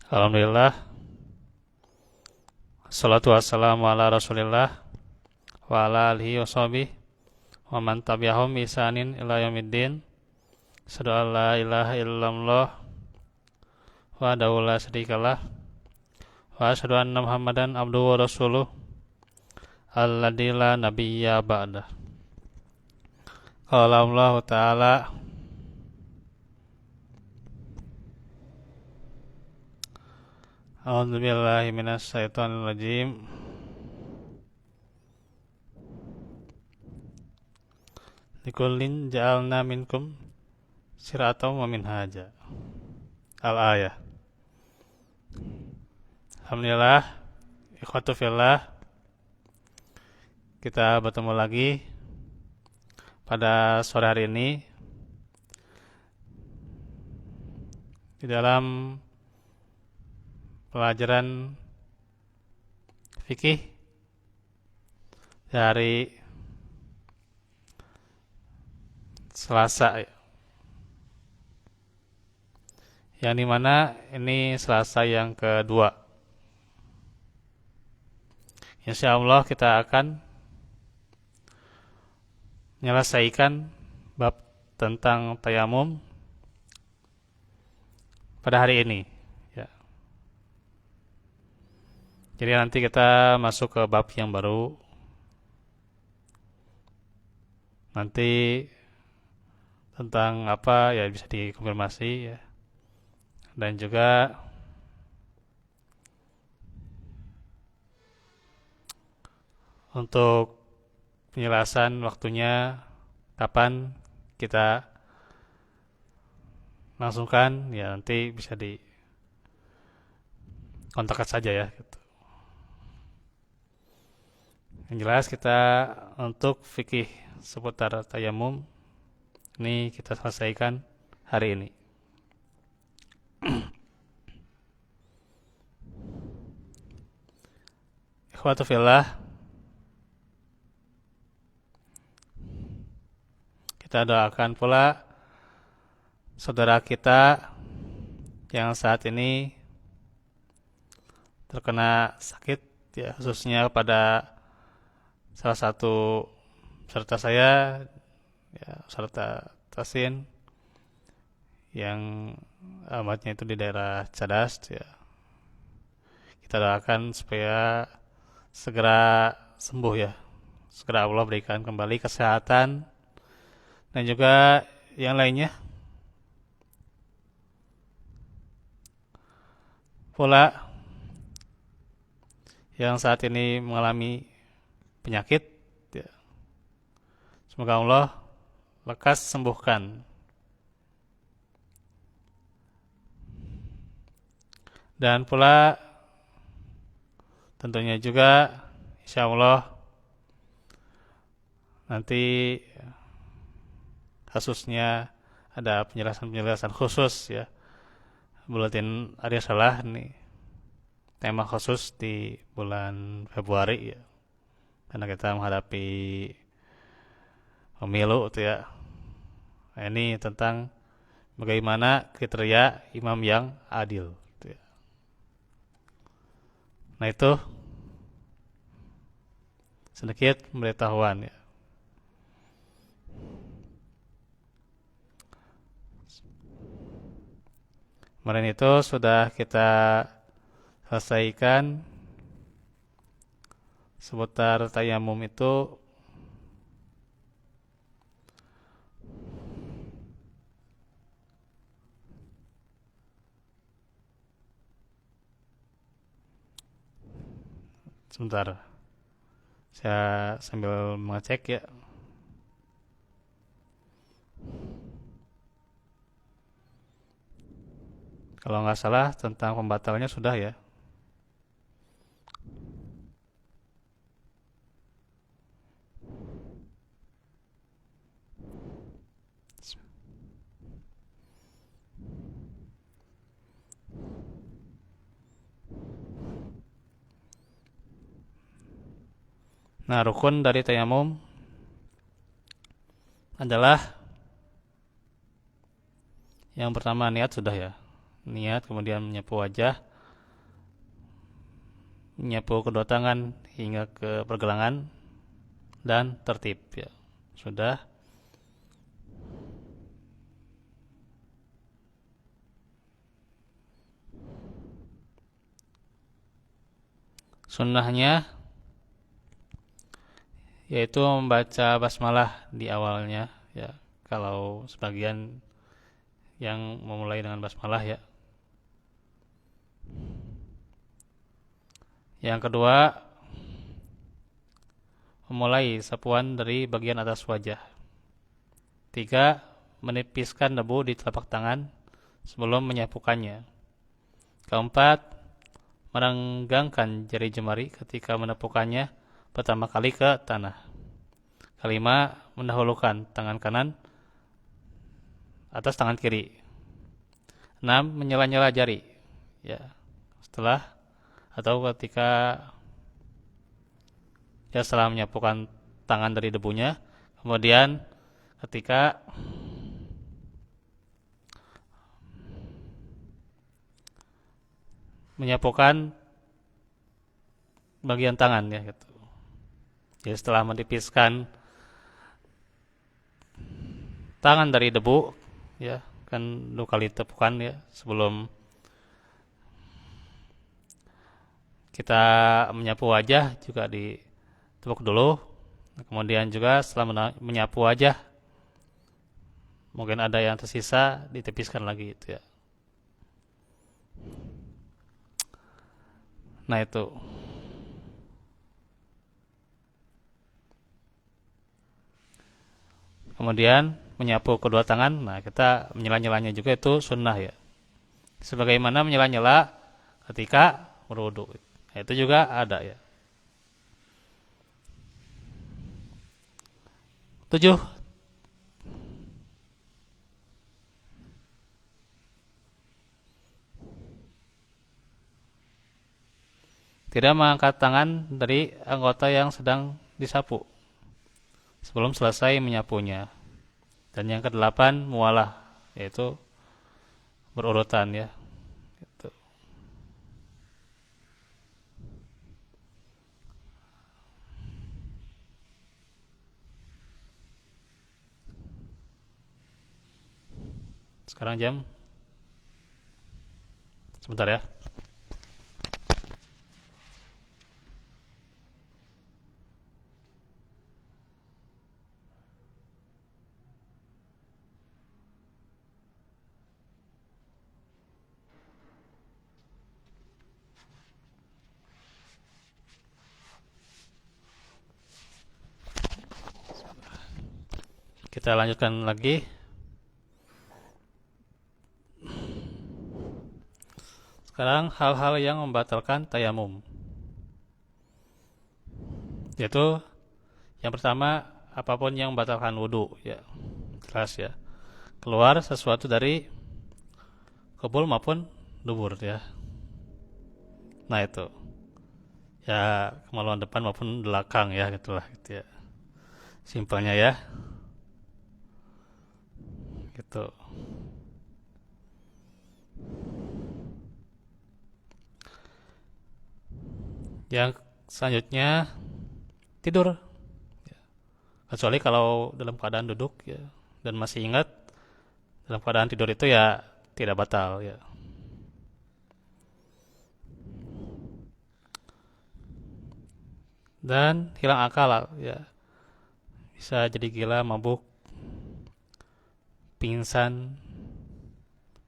Alhamdulillah, salatu wassalamu ala rasulillah wa ala alihi wa sahbihi wa man tabi'ahum bi ihsanin ila yaumiddin. Asyhadu an la ilaha illallah wahdahu la syarikalah wa asyhadu anna Muhammadan abduhu wa rasuluh alladzi la nabiyya ba'dah. Qala Allah Ta'ala A'udzu billahi minasy syaithanir rajim. Likullin ja'alna minkum siratan wa minhaja. Al-ayah. Alhamdulillah, ikhwatu fillah, kita bertemu lagi pada sore hari ini di dalam pelajaran fikih dari Selasa, yang dimana ini Selasa yang kedua. Insya Allah kita akan menyelesaikan bab tentang tayamum pada hari ini. Ya. Jadi nanti kita masuk ke bab yang baru. Nanti tentang apa ya bisa dikonfirmasi ya. Dan juga untuk penjelasan waktunya kapan kita langsungkan ya nanti bisa di kontak saja ya gitu. Yang jelas kita untuk fikih seputar tayamum ini kita selesaikan hari ini. Ikhwatu fillah, kita doakan pula saudara kita yang saat ini terkena sakit ya, khususnya pada salah satu peserta saya ya, peserta Tasin yang alamatnya itu di daerah Cadas ya. Kita doakan supaya segera sembuh ya, segera Allah berikan kembali kesehatan dan juga yang lainnya pula yang saat ini mengalami penyakit ya. Semoga Allah lekas sembuhkan. Dan pula tentunya juga insya Allah nanti kasusnya ada penjelasan-penjelasan khusus ya. Buletin Arya Salah nih tema khusus di bulan Februari ya. Karena kita menghadapi pemilu itu ya. Nah, ini tentang bagaimana kriteria imam yang adil gitu ya. Nah itu sedikit pemberitahuan ya. Kemarin itu sudah kita selesaikan seputar tayamum itu sebentar. Saya sambil mengecek ya. Kalau nggak salah tentang pembatalnya sudah ya. Nah, rukun dari tayamum adalah yang pertama niat sudah ya. Niat, kemudian menyapu wajah, menyapu kedua tangan hingga ke pergelangan dan tertib ya. Sudah. Sunnahnya yaitu membaca basmalah di awalnya ya. Kalau sebagian yang memulai dengan basmalah ya. Yang kedua, memulai sapuan dari bagian atas wajah. 3. Menipiskan debu di telapak tangan sebelum menyapukannya. 4. Merenggangkan jari jemari ketika menepukannya pertama kali ke tanah. 5. Mendahulukan tangan kanan atas tangan kiri. 6. Menyela-nyela jari ya. Setelah atau ketika ya setelah menyapukan tangan dari debunya, kemudian ketika menyapukan bagian tangan ya gitu. Jadi setelah menipiskan tangan dari debu ya, kan 2 kali tepukan ya sebelum kita menyapu wajah juga ditepuk dulu. Kemudian juga setelah menyapu wajah mungkin ada yang tersisa ditepiskan lagi itu ya. Nah itu. Kemudian menyapu kedua tangan. Nah kita menyela-nyelanya juga itu sunnah ya. Sebagaimana menyela-nyela ketika berwudu. Nah, itu juga ada ya. 7. Tidak mengangkat tangan dari anggota yang sedang disapu sebelum selesai menyapunya. Dan yang ke-8 mualah, yaitu berurutan ya. Gitu. Sekarang jam sebentar ya. Kita lanjutkan lagi. Sekarang hal-hal yang membatalkan tayamum. Yaitu yang pertama, apapun yang membatalkan wudu ya. Jelas ya. Keluar sesuatu dari kubul maupun dubur ya. Nah itu. Ya, kemaluan depan maupun belakang ya gitulah gitu ya. Simpelnya ya. Gitu. Yang selanjutnya tidur. Kecuali kalau dalam keadaan duduk ya dan masih ingat dalam keadaan tidur itu ya tidak batal ya. Dan hilang akal ya. Bisa jadi gila, mabuk, pingsan,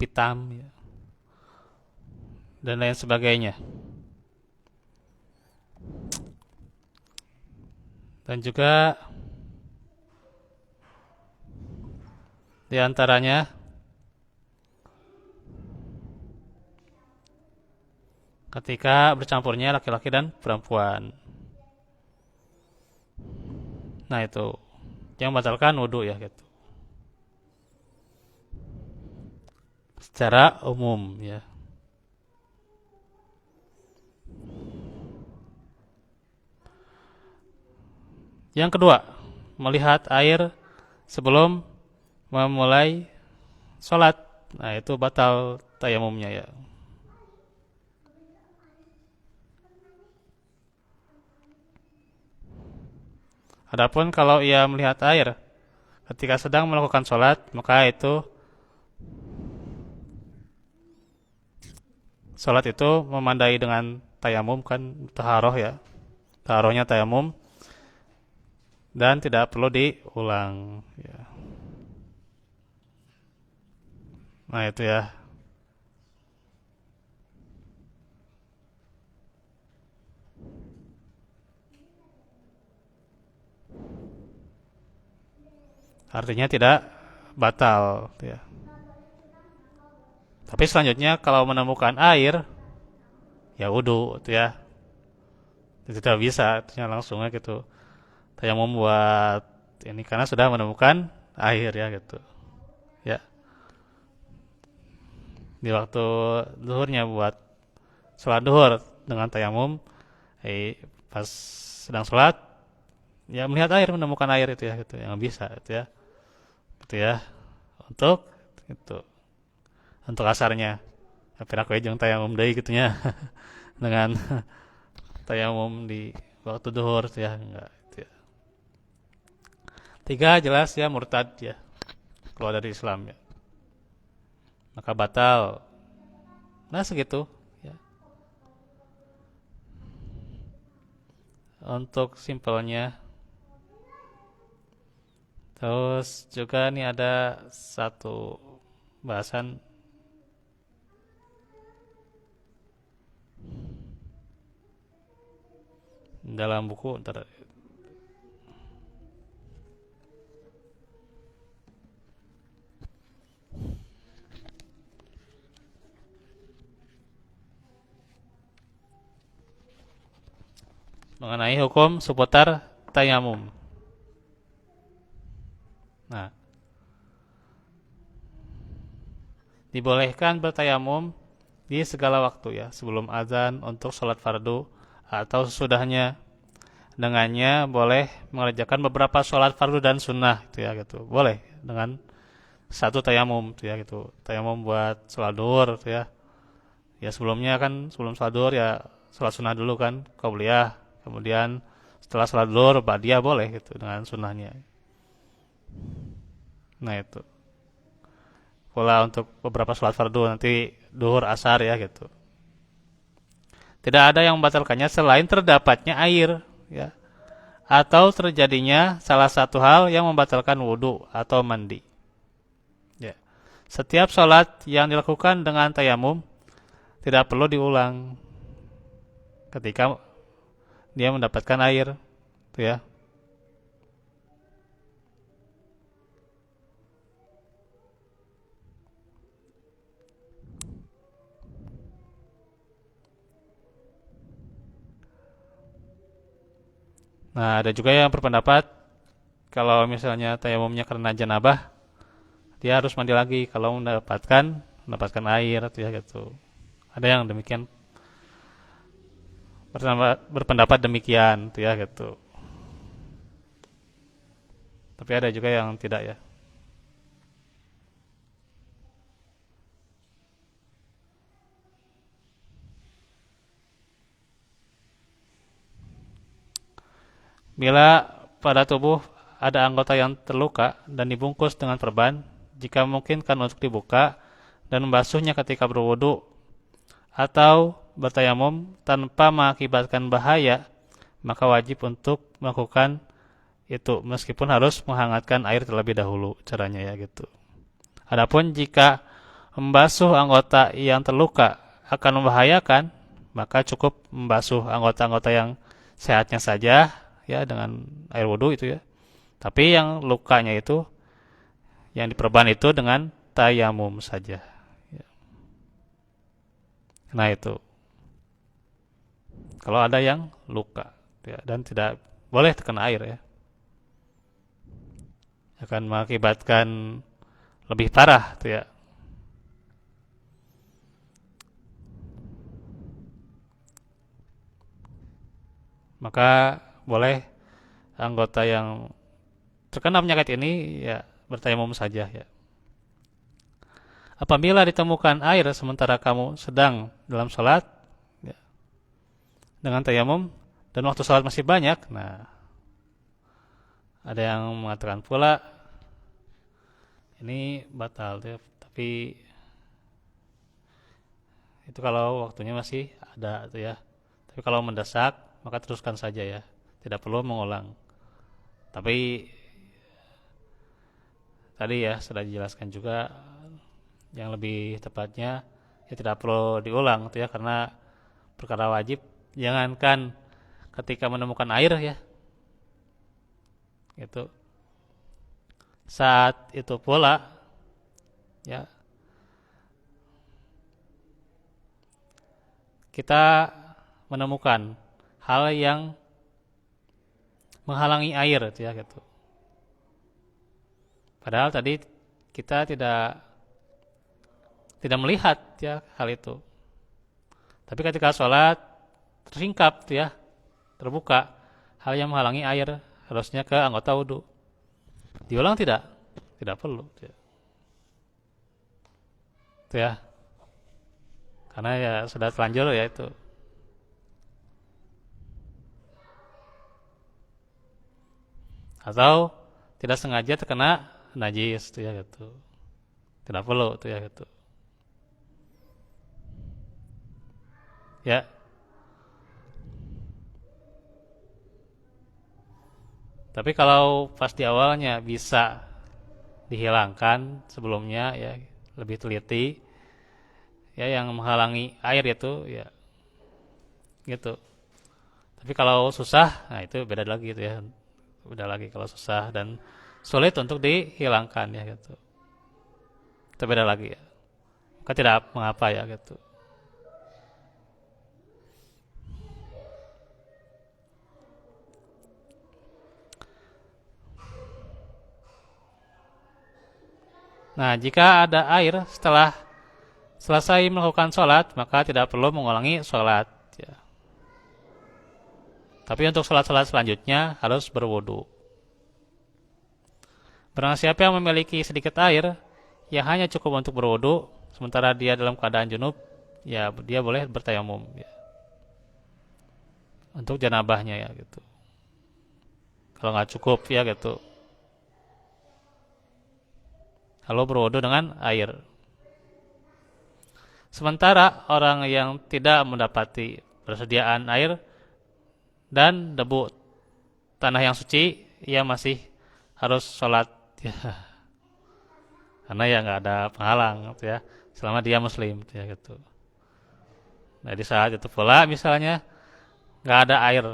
pitam ya. Dan lain sebagainya. Dan juga di antaranya ketika bercampurnya laki-laki dan perempuan. Nah itu yang membatalkan wudu ya gitu. Secara umum ya. Yang kedua, melihat air sebelum memulai sholat. Nah itu batal tayamumnya ya. Adapun kalau ia melihat air ketika sedang melakukan sholat, maka itu sholat itu memandai dengan tayamum kan, taharoh ya, taharohnya tayamum dan tidak perlu diulang. Ya. Nah itu ya. Artinya tidak batal. Ya. Tapi selanjutnya kalau menemukan air, ya wudhu, itu ya. Tidak bisa, artinya langsungnya gitu. Tayamum buat ini karena sudah menemukan air ya gitu. Ya, di waktu duhurnya buat sholat duhur dengan tayamum, pas sedang sholat, ya melihat air, menemukan air itu ya gitu, yang bisa itu ya untuk itu untuk asarnya. Tapi aku jeung tayamum deui gitunya dengan tayamum di waktu duhur ya enggak itu ya. Tiga jelas ya murtad ya keluar dari Islam ya. Maka batal. Nah segitu ya. Untuk simpelnya. Terus juga nih ada satu bahasan dalam buku ntar mengenai hukum seputar tayamum. Nah, dibolehkan bertayamum di segala waktu ya, sebelum azan untuk sholat fardu atau sesudahnya. Dengannya boleh mengerjakan beberapa sholat fardu dan sunnah itu ya gitu. Boleh dengan satu tayamum itu ya gitu. Tayamum buat sholat duhur itu ya. Ya sebelumnya kan sebelum sholat duhur ya sholat sunnah dulu kan, qabliyah. Kemudian setelah sholat duhur ba'diyah boleh gitu dengan sunnahnya. Nah itu. Pula untuk beberapa sholat fardu nanti duhur asar ya gitu. Tidak ada yang membatalkannya selain terdapatnya air ya atau terjadinya salah satu hal yang membatalkan wudhu atau mandi. Ya. Setiap sholat yang dilakukan dengan tayamum tidak perlu diulang ketika dia mendapatkan air, itu ya. Nah, ada juga yang berpendapat kalau misalnya tayamumnya karena janabah, dia harus mandi lagi kalau mendapatkan air, itu ya gitu. Ada yang demikian berpendapat demikian, itu ya gitu. Tapi ada juga yang tidak ya. Bila pada tubuh ada anggota yang terluka dan dibungkus dengan perban, jika memungkinkan untuk dibuka dan membasuhnya ketika berwudu atau bertayamum tanpa mengakibatkan bahaya, maka wajib untuk melakukan itu meskipun harus menghangatkan air terlebih dahulu caranya ya gitu. Adapun jika membasuh anggota yang terluka akan membahayakan, maka cukup membasuh anggota-anggota yang sehatnya saja ya dengan air wudhu itu ya. Tapi yang lukanya itu yang diperban itu dengan tayamum saja. Nah itu kalau ada yang luka ya, dan tidak boleh terkena air ya, akan mengakibatkan lebih parah tuh ya. Maka boleh anggota yang terkena penyakit ini ya bertayamum saja ya. Apabila ditemukan air sementara kamu sedang dalam sholat ya, dengan tayamum dan waktu sholat masih banyak, nah Ada yang mengatakan pula ini batal ya, tapi itu kalau waktunya masih ada tuh ya. Tapi kalau mendesak maka teruskan saja ya, tidak perlu mengulang. Tapi tadi ya sudah dijelaskan juga yang lebih tepatnya ya tidak perlu diulang tuh ya, karena perkara wajib jangankan ketika menemukan air ya, itu saat itu pula ya kita menemukan hal yang menghalangi air gitu ya gitu. Padahal tadi kita tidak melihat ya hal itu. Tapi ketika sholat tersingkap tuh ya, terbuka hal yang menghalangi air, harusnya ke anggota wudhu. Diulang tidak? Tidak perlu. Itu ya. Karena ya sudah terlanjur ya itu. Atau tidak sengaja terkena najis tuh ya gitu. Tidak perlu tuh ya gitu. Ya. Tapi kalau pas di awalnya bisa dihilangkan sebelumnya ya, lebih teliti ya, yang menghalangi air itu ya gitu. Tapi kalau susah, nah itu beda lagi gitu ya. Beda lagi kalau susah dan sulit untuk dihilangkan ya gitu. Itu beda lagi ya. Maka tidak mengapa ya gitu. Nah, jika ada air setelah selesai melakukan sholat, maka tidak perlu mengulangi sholat ya. Tapi untuk sholat-sholat selanjutnya harus berwudu. Barang siapa yang memiliki sedikit air yang hanya cukup untuk berwudu, sementara dia dalam keadaan junub, ya dia boleh bertayamum ya. Untuk janabahnya ya gitu. Kalau nggak cukup ya gitu, lalu berwudu dengan air. Sementara orang yang tidak mendapati persediaan air dan debu tanah yang suci, ia masih harus sholat ya. Karena ya nggak ada penghalang gitu ya, selama dia muslim gitu ya gitu. Nah di saat itu pula misalnya nggak ada air,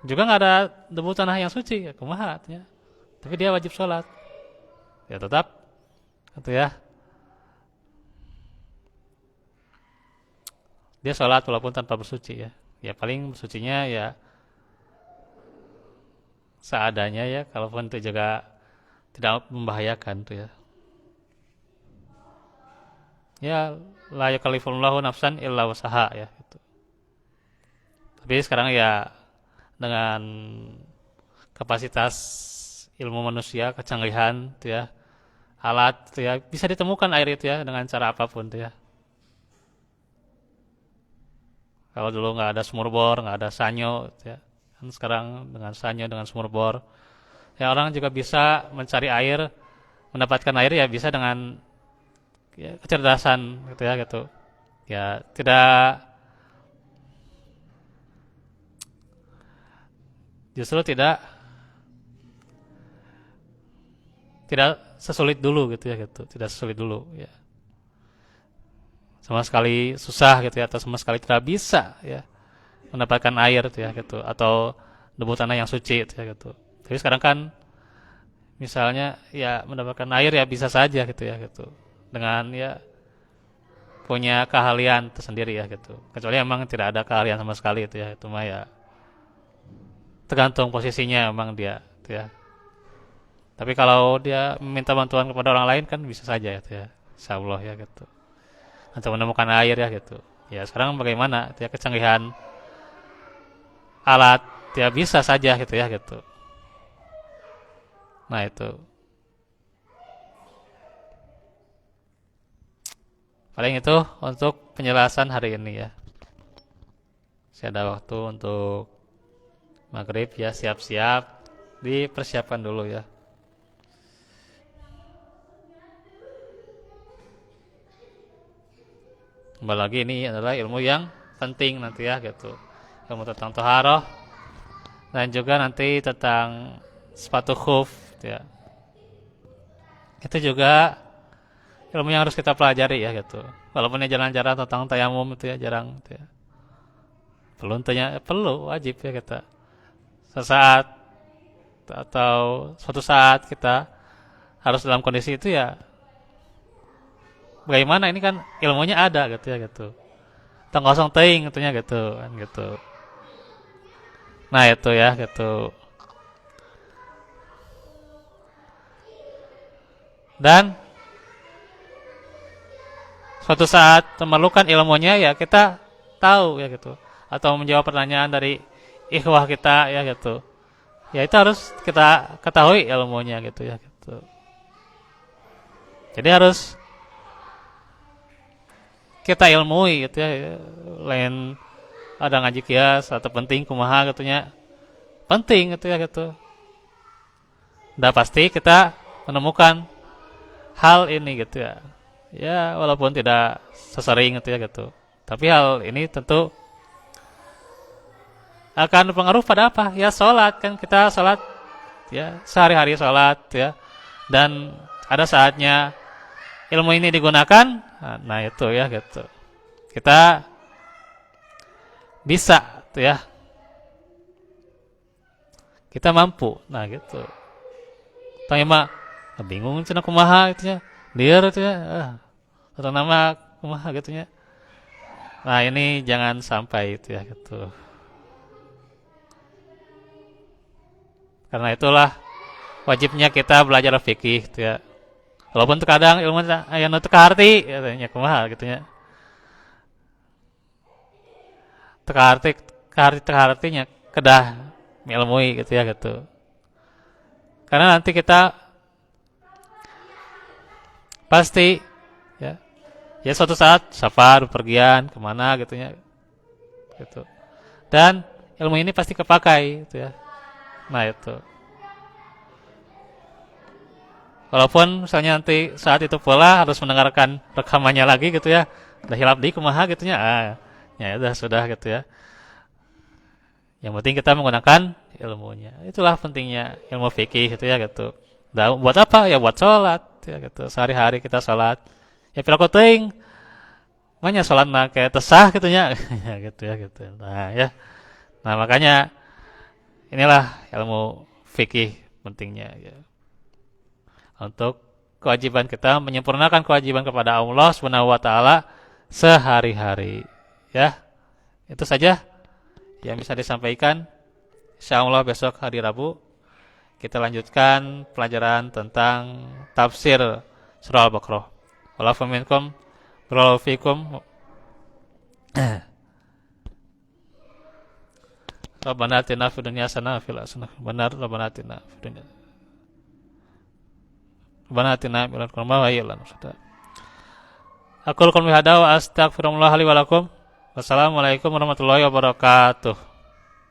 juga nggak ada debu tanah yang suci, ya kumaha ya. Tapi dia wajib sholat, ya tetap gitu ya. Dia sholat walaupun tanpa bersuci ya. Ya paling bersucinya ya seadanya ya, kalaupun itu juga tidak membahayakan tuh ya. Ya la yakallifullahu nafsan illa wusaha ya gitu. Tapi sekarang ya dengan kapasitas ilmu manusia, kecanggihan tuh ya, alat tuh ya, bisa ditemukan air itu ya dengan cara apapun tuh ya. Kalau dulu nggak ada sumur bor, nggak ada sanyo tuh ya. Kan sekarang dengan sanyo, dengan sumur bor, ya orang juga bisa mencari air, mendapatkan air ya bisa dengan ya, kecerdasan gitu ya gitu. Ya tidak, justru tidak sesulit dulu gitu ya gitu, tidak sesulit dulu ya. Sama sekali susah gitu ya, atau sama sekali tidak bisa ya mendapatkan air gitu ya gitu, atau debu tanah yang suci gitu ya gitu. Tapi sekarang kan misalnya ya mendapatkan air ya bisa saja gitu ya gitu, dengan ya punya keahlian tersendiri ya gitu. Kecuali emang tidak ada keahlian sama sekali itu ya, itu mah ya tergantung posisinya emang dia gitu ya. Tapi kalau dia meminta bantuan kepada orang lain kan bisa saja gitu ya, insya Allah ya gitu. Untuk menemukan air ya gitu. Ya sekarang bagaimana ya kecanggihan alat ya bisa saja gitu ya gitu. Nah itu paling itu untuk penjelasan hari ini ya. Saya ada waktu untuk maghrib ya, siap-siap dipersiapkan dulu ya. Kembali lagi ini adalah ilmu yang penting nanti ya gitu. Ilmu tentang toharoh dan juga nanti tentang sepatu khuf gitu ya. Itu juga ilmu yang harus kita pelajari ya gitu. Walaupun ya jarang-jarang tentang tayamum itu ya jarang gitu ya. Perlu wajib ya kita. Sesaat atau suatu saat kita harus dalam kondisi itu ya. Bagaimana ini kan ilmunya ada gitu ya gitu. Tong kosong teuing gitu kan gitu. Nah itu ya gitu. Dan suatu saat memerlukan ilmunya ya kita tahu ya gitu. Atau menjawab pertanyaan dari ikhwah kita ya gitu. Ya itu harus kita ketahui ilmunya gitu ya gitu. Jadi harus kita ilmui gitu ya. Lain ada ngaji kias atau penting kumaha gitunya. Penting gitu ya gitu. Udah pasti kita menemukan hal ini gitu ya. Ya walaupun tidak sesering gitu ya gitu. Tapi hal ini tentu akan berpengaruh pada apa? Ya sholat kan kita sholat ya sehari-hari sholat ya. Dan ada saatnya ilmu ini digunakan. Nah itu ya gitu. Kita bisa tuh ya. Kita mampu. Nah gitu. Tanya bingung cenah kumaha gitu ya. Liar itu ya. Atau nama kumaha gitu ya. Nah ini jangan sampai itu ya gitu. Karena itulah wajibnya kita belajar fikih gitu ya. Walaupun terkadang ilmu aya nu teu kaharti katanya kumaha gitu ya. Teka-hartinya kedah ilmui gitu ya gitu. Karena nanti kita pasti ya suatu saat safar pergian kemana gitu ya gitu. Dan ilmu ini pasti kepakai gitu ya. Nah itu. Walaupun misalnya nanti saat itu pula harus mendengarkan rekamannya lagi gitu ya. Udah hilap di kumaha gitu ya. Ya udah sudah gitu ya. Yang penting kita menggunakan ilmunya. Itulah pentingnya ilmu fikih gitu ya gitu. Dan buat apa? Ya buat sholat ya gitu. Sehari-hari kita sholat. Ya pilaku teuing. Makanya sholat mah kayak tesah gitu ya. Gitu ya gitu. Nah ya. Nah makanya inilah ilmu fikih pentingnya ya. Untuk kewajiban kita menyempurnakan kewajiban kepada Allah Subhanahu wa taala sehari-hari. Ya. Itu saja yang bisa disampaikan. Insyaallah besok hari Rabu kita lanjutkan pelajaran tentang tafsir surah Al-Baqarah. Wallahu minkum barakallahu fikum. Rabbana atina fid dunya hasanah wa fil akhirati benar Rabbana atina fid dunya Rabbana atina min ladunka rahmah wa hayyi lana min amrina rashada. Aqul qouli hadza wa astaghfirullah li wa lakum. Wassalamualaikum warahmatullahi wabarakatuh.